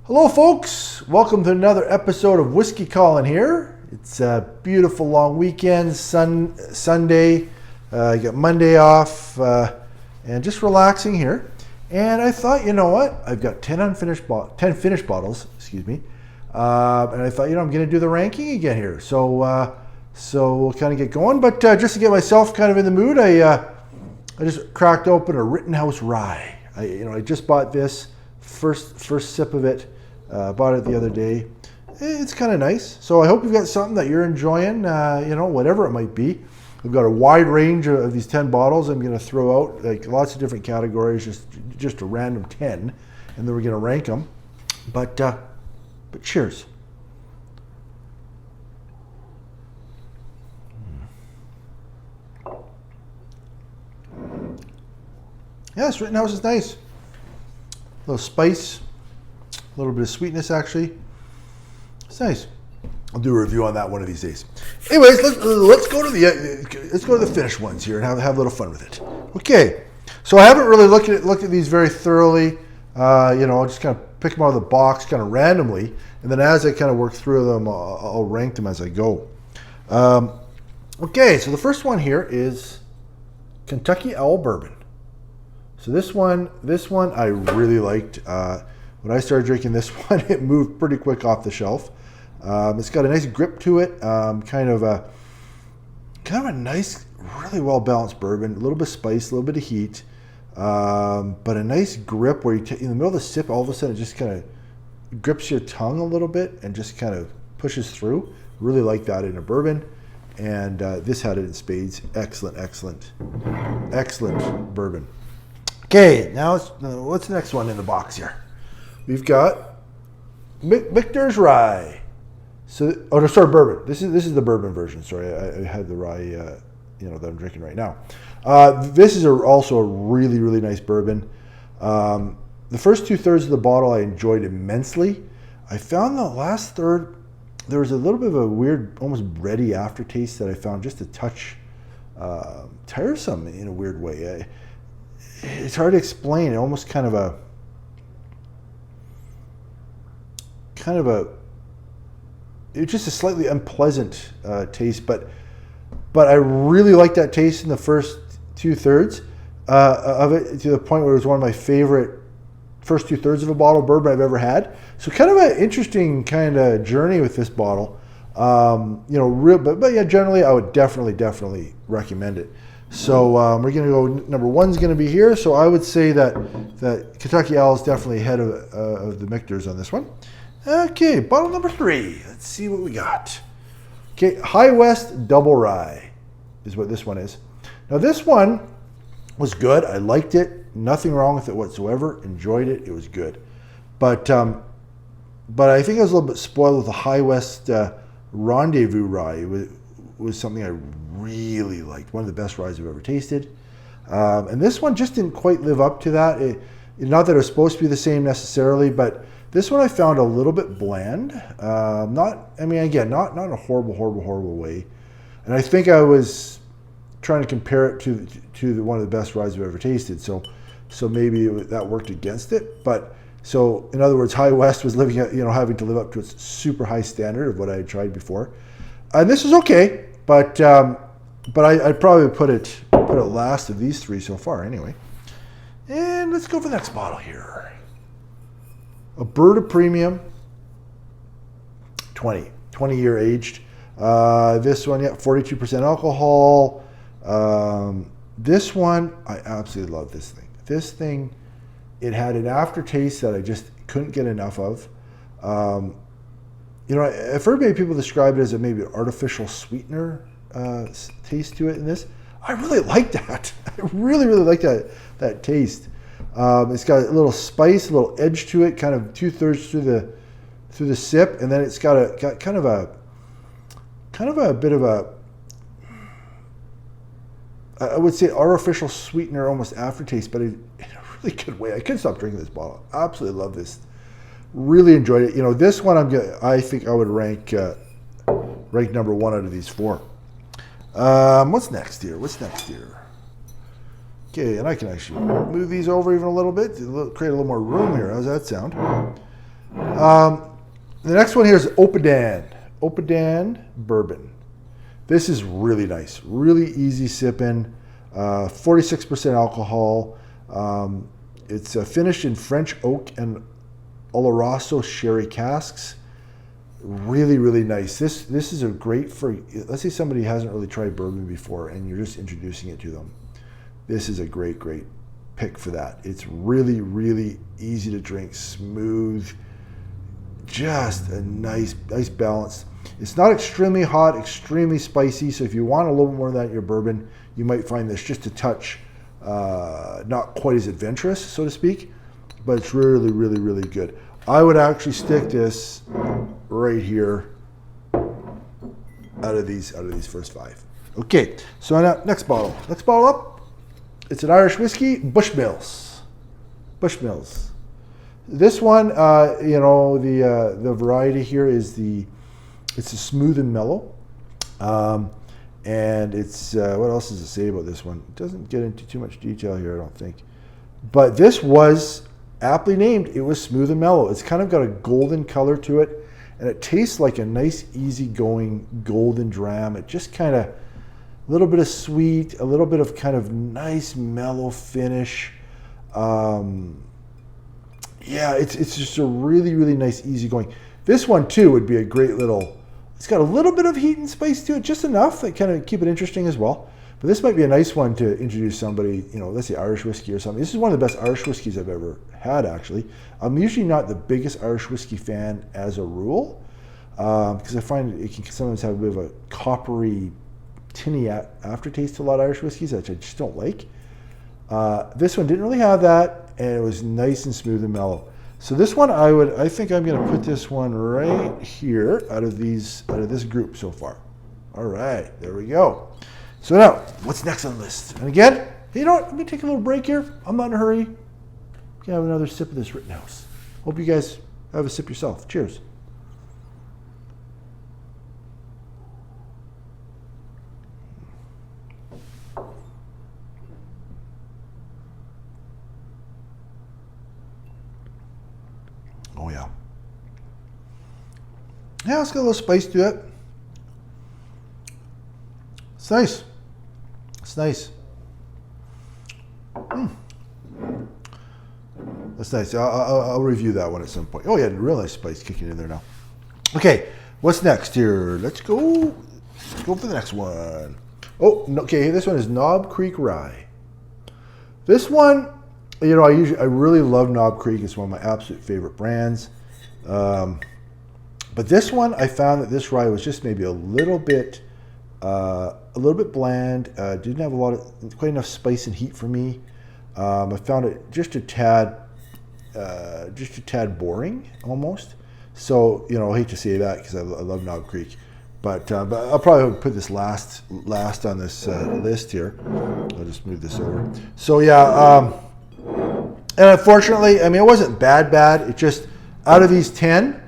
Hello folks, welcome to another episode of Whiskey Calling here. It's a beautiful long weekend, Sunday, you got Monday off, and just relaxing here. And I thought, you know what, I've got 10 finished bottles, and I thought, I'm going to do the ranking again here. So we'll kind of get going, but just to get myself kind of in the mood, I just cracked open a Rittenhouse Rye. I just bought this, first sip of it. Bought it the other day. It's kind of nice. So I hope you've got something that you're enjoying, whatever it might be. We've got a wide range of these 10 bottles I'm going to throw out, like lots of different categories, just a random 10, and then we're going to rank them. But cheers. Yes, Rittenhouse is nice. A little spice. A little bit of sweetness, actually. It's nice. I'll do a review on that one of these days. Anyways, let's go to the finished ones here and have a little fun with it. Okay, so I haven't really looked at these very thoroughly. I'll just kind of pick them out of the box, kind of randomly, and then as I kind of work through them, I'll rank them as I go. Okay, so the first one here is Kentucky Owl Bourbon. So this one I really liked. When I started drinking this one, it moved pretty quick off the shelf. It's got a nice grip to it, kind of a nice, really well balanced bourbon. A little bit of spice, a little bit of heat, but a nice grip where in the middle of the sip, all of a sudden it just kind of grips your tongue a little bit and just kind of pushes through. Really like that in a bourbon, and this had it in spades. Excellent bourbon. Okay, now what's the next one in the box here? We've got Michter's Rye. Bourbon. This is the bourbon version. Sorry, I had the rye, that I'm drinking right now. This is also a really, really nice bourbon. The first 2/3 of the bottle I enjoyed immensely. I found the last third, there was a little bit of a weird, almost bready aftertaste that I found just a touch tiresome in a weird way. It's hard to explain. It almost kind of a it's just a slightly unpleasant taste, but I really liked that taste in the first 2/3 of it, to the point where it was one of my favorite first 2/3 of a bottle of bourbon I've ever had. So kind of an interesting kind of journey with this bottle. But generally I would definitely recommend it. So we're going to go, number one's going to be here. So I would say that Kentucky Owl is definitely ahead of the Michter's on this one. Okay, bottle number 3. Let's see what we got. Okay, High West Double Rye is what this one is. Now this one was good. I liked it. Nothing wrong with it whatsoever. Enjoyed it. It was good. But I think I was a little bit spoiled with the High West Rendezvous Rye. It was something I really liked. One of the best ryes I've ever tasted. And this one just didn't quite live up to that. Not that it was supposed to be the same necessarily, but this one I found a little bit bland. Not in a horrible way. And I think I was trying to compare it to one of the best ryes I've ever tasted. So maybe that worked against it. But so in other words, High West was having to live up to its super high standard of what I had tried before. And this is okay, but I'd probably put it last of these 3 so far anyway. And let's go for the next bottle here. Alberta Premium, 20 year aged. This one, 42% alcohol. This one, I absolutely love this thing. This thing, it had an aftertaste that I just couldn't get enough of. I've heard maybe people describe it as maybe an artificial sweetener taste to it in this. I really like that. I really like that taste. It's got a little spice, a little edge to it, kind of 2/3 through the sip, and then it's got kind of a bit of a, I would say, artificial sweetener almost aftertaste, but in a really good way. I couldn't stop drinking this bottle. Absolutely love this. Really enjoyed it. This one I think I would rank number 1 out of these 4. What's next here? Okay, and I can actually move these over even a little bit to create a little more room here. How's that sound? The next one here is Opadan Bourbon. This is really nice, really easy sipping, 46% alcohol. It's finished in French oak and Oloroso sherry casks. Really, really nice. This is a great for, let's say somebody hasn't really tried bourbon before and you're just introducing it to them. This is a great, great pick for that. It's really, really easy to drink, smooth, just a nice balance. It's not extremely hot, extremely spicy. So if you want a little bit more of that in your bourbon, you might find this just a touch, not quite as adventurous, so to speak, but it's really, really, really good. I would actually stick this right here out of these first 5. Okay, so now next bottle up. It's an Irish whiskey, Bushmills. This one, the variety here is it's a smooth and mellow, and it's what else does it say about this one? It doesn't get into too much detail here, I don't think. But this was aptly named. It was smooth and mellow. It's kind of got a golden color to it, and it tastes like a nice, easygoing golden dram. It just kind of a little bit of sweet, a little bit of kind of nice mellow finish. Yeah, it's just a really, really nice, easygoing. This one too would be a great little. It's got a little bit of heat and spice to it, just enough that kind of keep it interesting as well. But this might be a nice one to introduce somebody, let's say Irish whiskey or something. This is one of the best Irish whiskeys I've ever had, actually. I'm usually not the biggest Irish whiskey fan as a rule, because I find it can sometimes have a bit of a coppery, tinny aftertaste to a lot of Irish whiskeys, which I just don't like. This one didn't really have that, and it was nice and smooth and mellow. So this one, I think I'm going to put this one right here out of this group so far. All right, there we go. So now, what's next on the list? And again, you know what? Let me take a little break here. I'm not in a hurry. You can have another sip of this Rittenhouse. Hope you guys have a sip yourself. Cheers. Oh yeah. Yeah, it's got a little spice to it. It's nice. It's nice. That's nice. I'll review that one at some point. Oh yeah, real nice spice kicking in there now. Okay, what's next here? Let's go for the next one. Oh, okay, this one is Knob Creek Rye. This one, I really love Knob Creek. It's one of my absolute favorite brands. But this one, I found that this rye was just maybe a little bit bland. Didn't have quite enough spice and heat for me. I found it just a tad boring almost. So I hate to say that because I love Knob Creek, but I'll probably put this last on this list here. I'll just move this over. So yeah. And unfortunately, it wasn't bad. It just, out of these 10,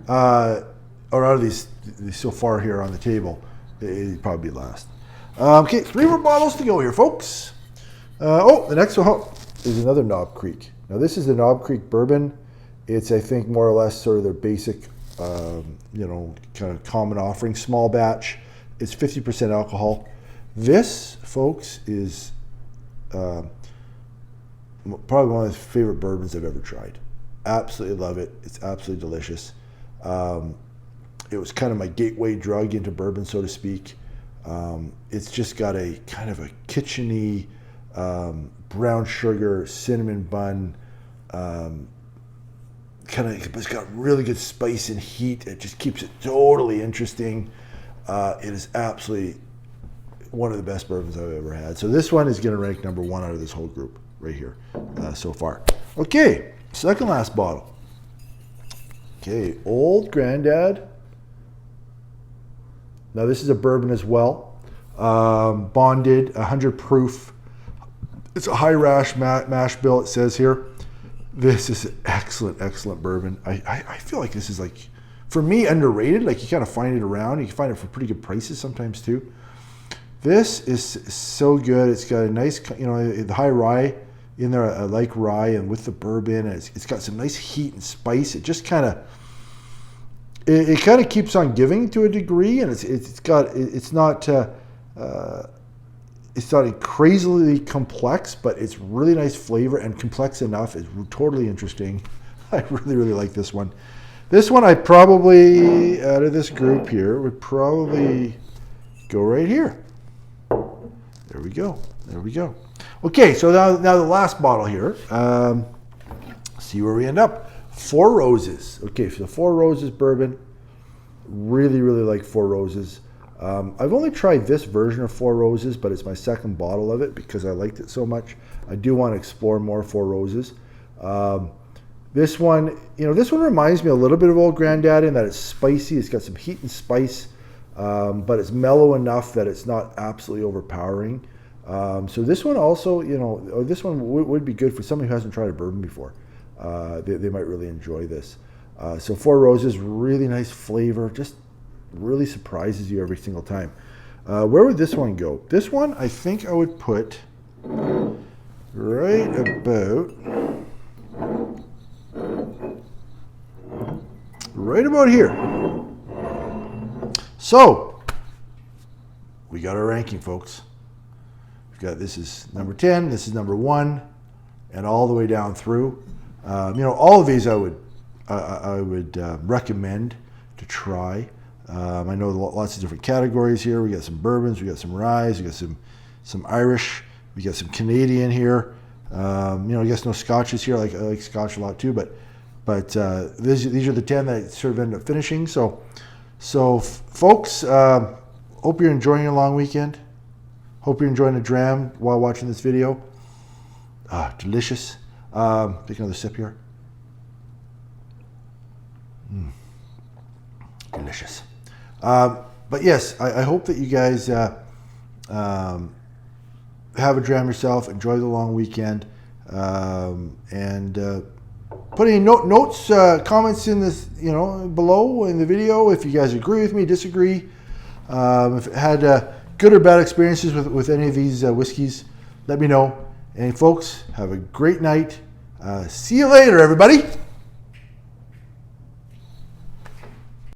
or out of these so far here on the table, it'd probably be last. Okay, 3 more bottles to go here, folks. The next one is another Knob Creek. Now, this is the Knob Creek bourbon. It's, I think, more or less sort of their basic, kind of common offering, small batch. It's 50% alcohol. This, folks, is probably one of my favorite bourbons I've ever tried. Absolutely love it. It's absolutely delicious. It was kind of my gateway drug into bourbon, so to speak. It's just got a kind of a kitcheny, brown sugar, cinnamon bun, it's got really good spice and heat. It just keeps it totally interesting. It is absolutely one of the best bourbons I've ever had. So this one is going to rank number 1 out of this whole group right here so far. Okay, second last bottle. Okay, Old Grandad. Now this is a bourbon as well. Bonded, 100 proof. It's a high mash bill, it says here. This is an excellent bourbon. I feel like this is, like, for me, underrated. Like, you kind of find it around. You can find it for pretty good prices sometimes too. This is so good. It's got a nice, the high rye, in there. I like rye, and with the bourbon, and it's got some nice heat and spice. It just kind of it kind of keeps on giving to a degree, and it's not crazily complex, but it's really nice flavor and complex enough. It's totally interesting. I really like this one. This one I probably, out of this group here, would probably go right here. There we go. There we go. Okay, so now the last bottle here. See where we end up. Four Roses. Okay, so the Four Roses bourbon. Really like Four Roses. I've only tried this version of Four Roses, but it's my second bottle of it because I liked it so much. I do want to explore more Four Roses. This one reminds me a little bit of Old Grandaddy in that it's spicy. It's got some heat and spice, but it's mellow enough that it's not absolutely overpowering. So this one also, this one would be good for somebody who hasn't tried a bourbon before. They might really enjoy this. So Four Roses, really nice flavor, just really surprises you every single time. Where would this one go? This one, I think I would put right about here. So we got our ranking, folks. We've got, this is number 10, this is number 1, and all the way down through. All of these I would recommend to try. I know lots of different categories here. We got some bourbons, we got some ryes, we got some Irish, we got some Canadian here. I guess no scotches here. I like scotch a lot too, but these are the 10 that I sort of ended up finishing. So folks, hope you're enjoying your long weekend. Hope you're enjoying a dram while watching this video. Delicious. Take another sip here. Delicious. But yes, I hope that you guys have a dram yourself, enjoy the long weekend, and put any notes, comments in this, below in the video if you guys agree with me, disagree, if you had good or bad experiences with any of these whiskeys, let me know. And folks, have a great night. See you later, everybody.